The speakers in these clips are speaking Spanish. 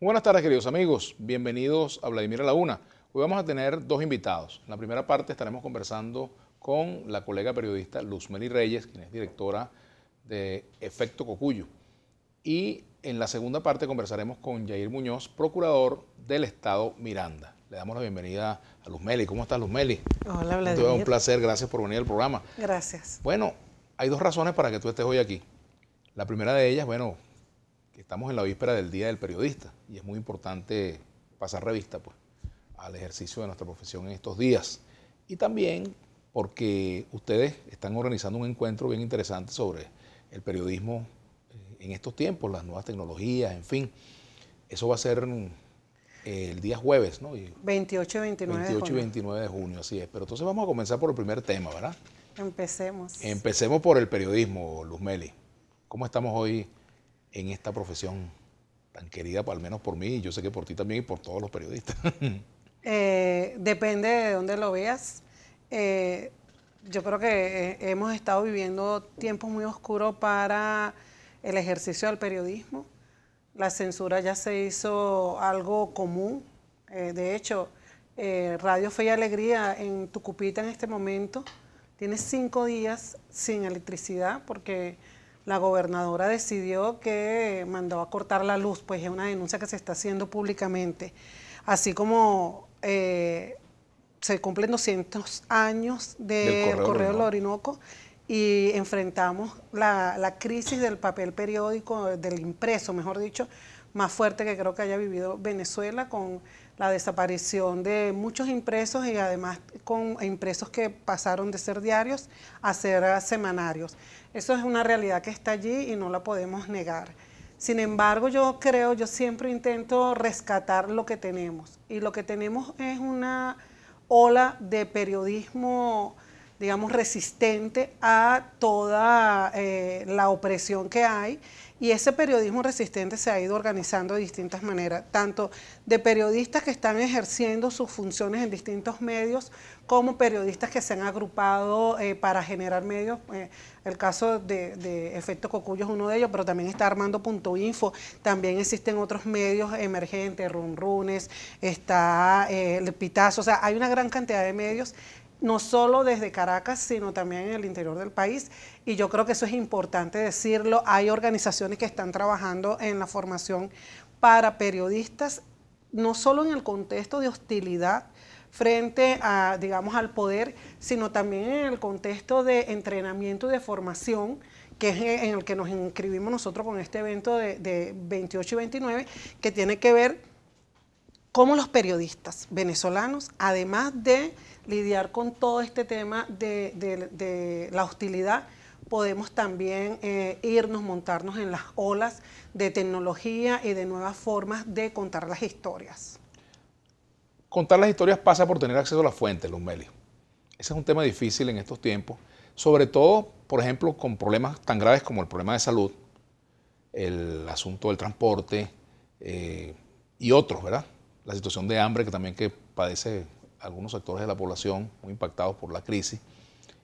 Buenas tardes, queridos amigos. Bienvenidos a Vladimir a la Una. Hoy vamos a tener dos invitados. En la primera parte estaremos conversando con la colega periodista Luzmely Reyes, quien es directora de Efecto Cocuyo. Y en la segunda parte conversaremos con Yair Muñoz, procurador del Estado Miranda. Le damos la bienvenida a Luzmely. ¿Cómo estás, Luzmely? Hola, Vladimir. Un placer, gracias por venir al programa. Gracias. Bueno, hay dos razones para que tú estés hoy aquí. La primera de ellas, bueno, que estamos en la víspera del Día del Periodista y es muy importante pasar revista pues, al ejercicio de nuestra profesión en estos días. Y también porque ustedes están organizando un encuentro bien interesante sobre el periodismo en estos tiempos, las nuevas tecnologías, en fin. Eso va a ser el día jueves, ¿no? 28 y 29 de junio. 28 y 29 de junio, así es. Pero entonces vamos a comenzar por el primer tema, ¿verdad? Empecemos. Empecemos por el periodismo, Luzmely. ¿Cómo estamos hoy en esta profesión tan querida, al menos por mí, y yo sé que por ti también y por todos los periodistas? Depende de dónde lo veas. Yo creo que hemos estado viviendo tiempos muy oscuros para el ejercicio del periodismo. La censura ya se hizo algo común. De hecho, Radio Fe y Alegría en Tucupita en este momento tiene 5 días sin electricidad porque la gobernadora decidió que mandó a cortar la luz, pues es una denuncia que se está haciendo públicamente. Así como se cumplen 200 años del Correo del Orinoco y enfrentamos la crisis del papel periódico, del impreso, mejor dicho, más fuerte que creo que haya vivido Venezuela, con la desaparición de muchos impresos y además con impresos que pasaron de ser diarios a ser semanarios. Eso es una realidad que está allí y no la podemos negar. Sin embargo, yo siempre intento rescatar lo que tenemos. Y lo que tenemos es una ola de periodismo, digamos, resistente a toda la opresión que hay. Y ese periodismo resistente se ha ido organizando de distintas maneras, tanto de periodistas que están ejerciendo sus funciones en distintos medios, como periodistas que se han agrupado para generar medios. El caso de Efecto Cocuyo es uno de ellos, pero también está Armando.info, también existen otros medios emergentes, Runrunes, está el Pitazo, o sea, hay una gran cantidad de medios, no solo desde Caracas, sino también en el interior del país, y yo creo que eso es importante decirlo. Hay organizaciones que están trabajando en la formación para periodistas, no solo en el contexto de hostilidad frente a, digamos, al poder, sino también en el contexto de entrenamiento y de formación, que es en el que nos inscribimos nosotros con este evento de 28 y 29, que tiene que ver cómo los periodistas venezolanos, además de lidiar con todo este tema de la hostilidad, podemos también montarnos en las olas de tecnología y de nuevas formas de contar las historias. Contar las historias pasa por tener acceso a las fuentes, Luzmely. Ese es un tema difícil en estos tiempos, sobre todo, por ejemplo, con problemas tan graves como el problema de salud, el asunto del transporte y otros, ¿verdad? La situación de hambre que padece algunos sectores de la población muy impactados por la crisis.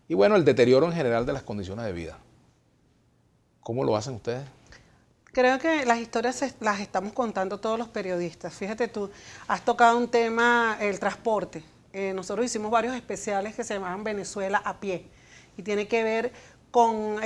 Y bueno, el deterioro en general de las condiciones de vida. ¿Cómo lo hacen ustedes? Creo que las historias las estamos contando todos los periodistas. Fíjate tú, has tocado un tema, el transporte. Nosotros hicimos varios especiales que se llamaban Venezuela a pie. Y tiene que ver con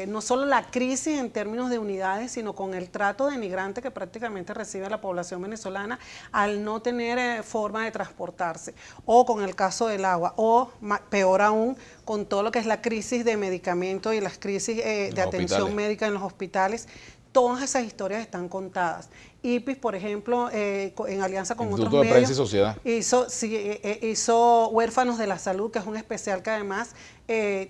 no solo la crisis en términos de unidades, sino con el trato denigrante que prácticamente recibe la población venezolana al no tener forma de transportarse, o con el caso del agua, o peor aún, con todo lo que es la crisis de medicamentos y las crisis de atención médica en los hospitales. Todas esas historias están contadas. IPIS, por ejemplo, en alianza con otros medios, Prensa y Sociedad, hizo Huérfanos de la Salud, que es un especial que además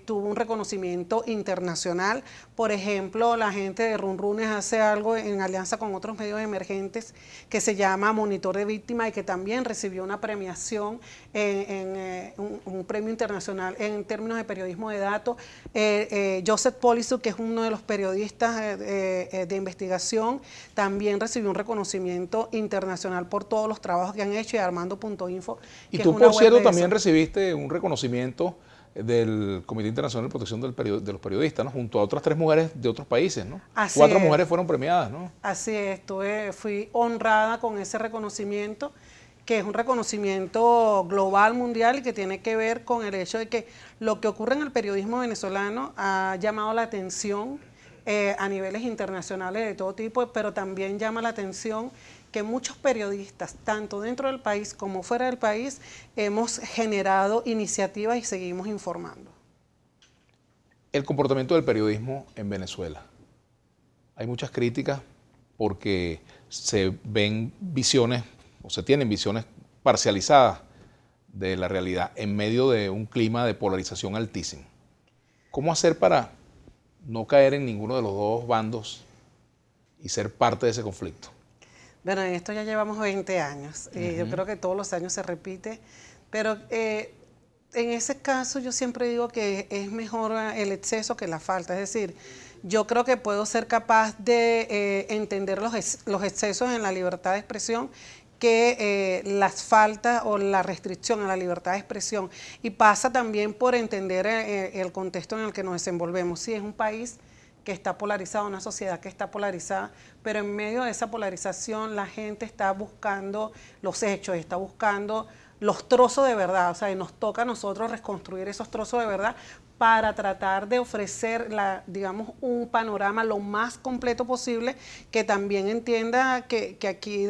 tuvo un reconocimiento internacional. Por ejemplo, la gente de Runrunes hace algo en alianza con otros medios emergentes que se llama Monitor de Víctimas y que también recibió una premiación, un premio internacional en términos de periodismo de datos. Joseph Polisuk, que es uno de los periodistas de investigación, también recibió un reconocimiento internacional por todos los trabajos que han hecho, y Armando.info. Y tú, por cierto, también recibiste un reconocimiento del Comité Internacional de Protección de los Periodistas, ¿no? Junto a otras 3 mujeres de otros países, ¿no? Así 4 es. mujeres fueron premiadas, ¿no? Así es, fui honrada con ese reconocimiento, que es un reconocimiento global, mundial, y que tiene que ver con el hecho de que lo que ocurre en el periodismo venezolano ha llamado la atención a niveles internacionales de todo tipo, pero también llama la atención que muchos periodistas, tanto dentro del país como fuera del país, hemos generado iniciativas y seguimos informando. El comportamiento del periodismo en Venezuela. Hay muchas críticas porque se ven visiones o se tienen visiones parcializadas de la realidad en medio de un clima de polarización altísimo. ¿Cómo hacer para no caer en ninguno de los dos bandos y ser parte de ese conflicto? Bueno, en esto ya llevamos 20 años. Yo creo que todos los años se repite, pero en ese caso yo siempre digo que es mejor el exceso que la falta. Es decir, yo creo que puedo ser capaz de entender los excesos en la libertad de expresión que las faltas o la restricción a la libertad de expresión. Y pasa también por entender el contexto en el que nos desenvolvemos. Sí, es un país que está polarizado, una sociedad que está polarizada, pero en medio de esa polarización la gente está buscando los hechos, está buscando los trozos de verdad, o sea, y nos toca a nosotros reconstruir esos trozos de verdad para tratar de ofrecer, digamos, un panorama lo más completo posible, que también entienda que aquí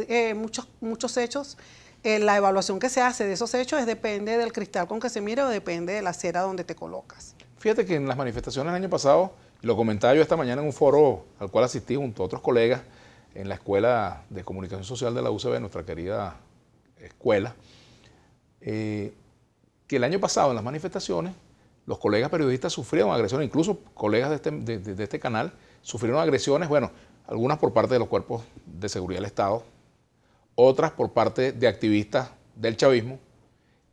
muchos hechos, la evaluación que se hace de esos hechos depende del cristal con que se mire o depende de la acera donde te colocas. Fíjate que en las manifestaciones del año pasado, lo comentaba yo esta mañana en un foro al cual asistí junto a otros colegas en la Escuela de Comunicación Social de la UCB, nuestra querida escuela, que el año pasado en las manifestaciones los colegas periodistas sufrieron agresiones, incluso colegas de este canal sufrieron agresiones, bueno, algunas por parte de los cuerpos de seguridad del Estado, otras por parte de activistas del chavismo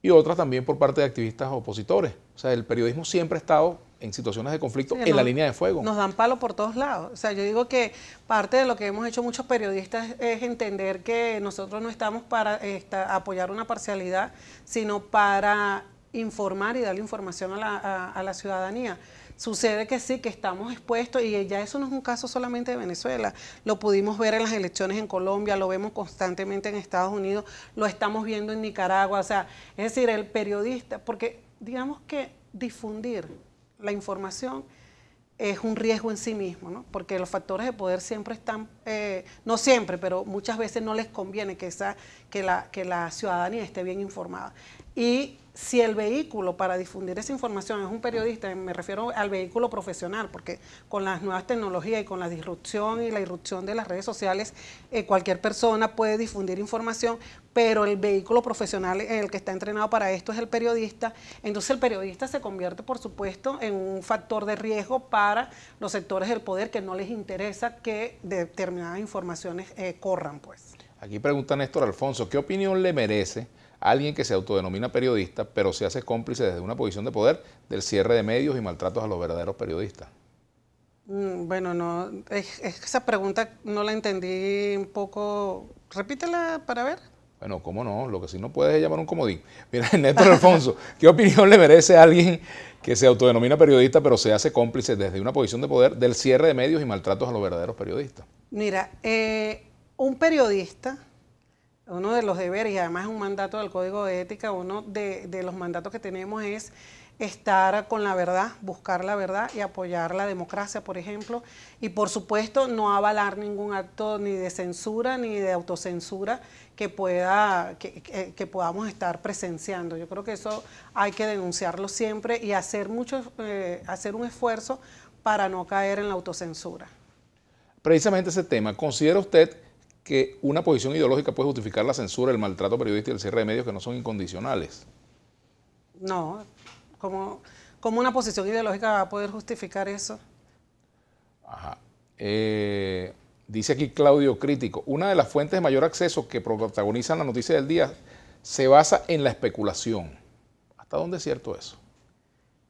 y otras también por parte de activistas opositores. O sea, el periodismo siempre ha estado en situaciones de conflicto en la línea de fuego. Nos dan palo por todos lados. O sea, yo digo que parte de lo que hemos hecho muchos periodistas es entender que nosotros no estamos para apoyar una parcialidad, sino para informar y darle información a la ciudadanía. Sucede que sí, que estamos expuestos, y ya eso no es un caso solamente de Venezuela. Lo pudimos ver en las elecciones en Colombia, lo vemos constantemente en Estados Unidos, lo estamos viendo en Nicaragua. O sea, es decir, el periodista, porque digamos que difundir la información es un riesgo en sí mismo, ¿no? Porque los factores de poder siempre están, no siempre, pero muchas veces no les conviene que la ciudadanía esté bien informada. Y si el vehículo para difundir esa información es un periodista, me refiero al vehículo profesional, porque con las nuevas tecnologías y con la disrupción y la irrupción de las redes sociales, cualquier persona puede difundir información, pero el vehículo profesional en el que está entrenado para esto es el periodista. Entonces el periodista se convierte, por supuesto, en un factor de riesgo para los sectores del poder que no les interesa que determinadas informaciones corran, pues. Aquí pregunta Néstor Alfonso, ¿qué opinión le merece a alguien que se autodenomina periodista, pero se hace cómplice desde una posición de poder del cierre de medios y maltratos a los verdaderos periodistas? Bueno, no, esa pregunta no la entendí un poco. Repítela para ver. Bueno, ¿cómo no? Lo que sí no puedes es llamar un comodín. Mira, Néstor Alfonso, ¿qué opinión le merece a alguien que se autodenomina periodista, pero se hace cómplice desde una posición de poder del cierre de medios y maltratos a los verdaderos periodistas? Mira, un periodista, uno de los deberes, y además es un mandato del Código de Ética, uno de los mandatos que tenemos es estar con la verdad, buscar la verdad y apoyar la democracia, por ejemplo, y por supuesto no avalar ningún acto ni de censura ni de autocensura que podamos estar presenciando. Yo creo que eso hay que denunciarlo siempre y hacer un esfuerzo para no caer en la autocensura. Precisamente ese tema, ¿considera usted que una posición ideológica puede justificar la censura, el maltrato periodístico y el cierre de medios que no son incondicionales? No, ¿cómo una posición ideológica va a poder justificar eso? Ajá. Dice aquí Claudio Crítico, una de las fuentes de mayor acceso que protagonizan la noticia del día se basa en la especulación. ¿Hasta dónde es cierto eso?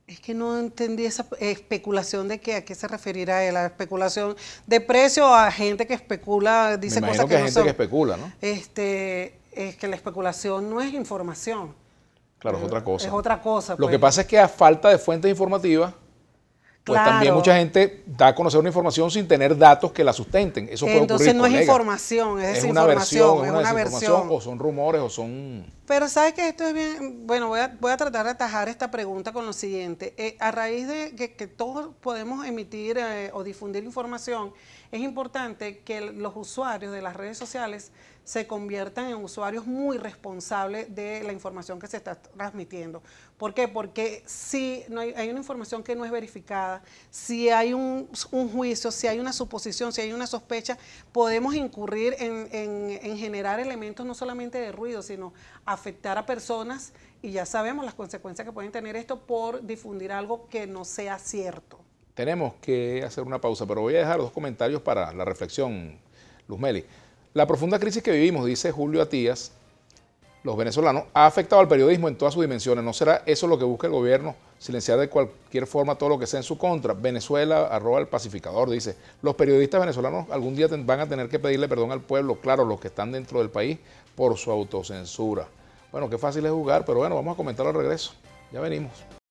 Es que no entendí esa especulación de a qué se referirá él, a especulación de precio o a gente que especula, dice cosas que no son. Me imagino que hay gente que especula, ¿no? Es que la especulación no es información. Claro, es otra cosa. Es otra cosa. Lo pues. que pasa es que a falta de fuentes informativas, pues Claro. también mucha gente da a conocer una información sin tener datos que la sustenten. Eso puede Entonces ocurrir, no es colega. información, es Es una desinformación, versión, es una una desinformación, versión. o son rumores, o son... Pero sabes que esto es bien, bueno, voy a tratar de atajar esta pregunta con lo siguiente. A raíz de que todos podemos emitir o difundir información, es importante que los usuarios de las redes sociales se conviertan en usuarios muy responsables de la información que se está transmitiendo. ¿Por qué? Porque si no hay una información que no es verificada, si hay un juicio, si hay una suposición, si hay una sospecha, podemos incurrir en generar elementos no solamente de ruido, sino afectar a personas, y ya sabemos las consecuencias que pueden tener esto por difundir algo que no sea cierto. Tenemos que hacer una pausa, pero voy a dejar 2 comentarios para la reflexión, Luzmeli. La profunda crisis que vivimos, dice Julio Atías, los venezolanos, ha afectado al periodismo en todas sus dimensiones. ¿No será eso lo que busca el gobierno? Silenciar de cualquier forma todo lo que sea en su contra. Venezuela, @el pacificador, dice, los periodistas venezolanos algún día van a tener que pedirle perdón al pueblo, claro, los que están dentro del país, por su autocensura. Bueno, qué fácil es jugar, pero bueno, vamos a comentarlo al regreso. Ya venimos.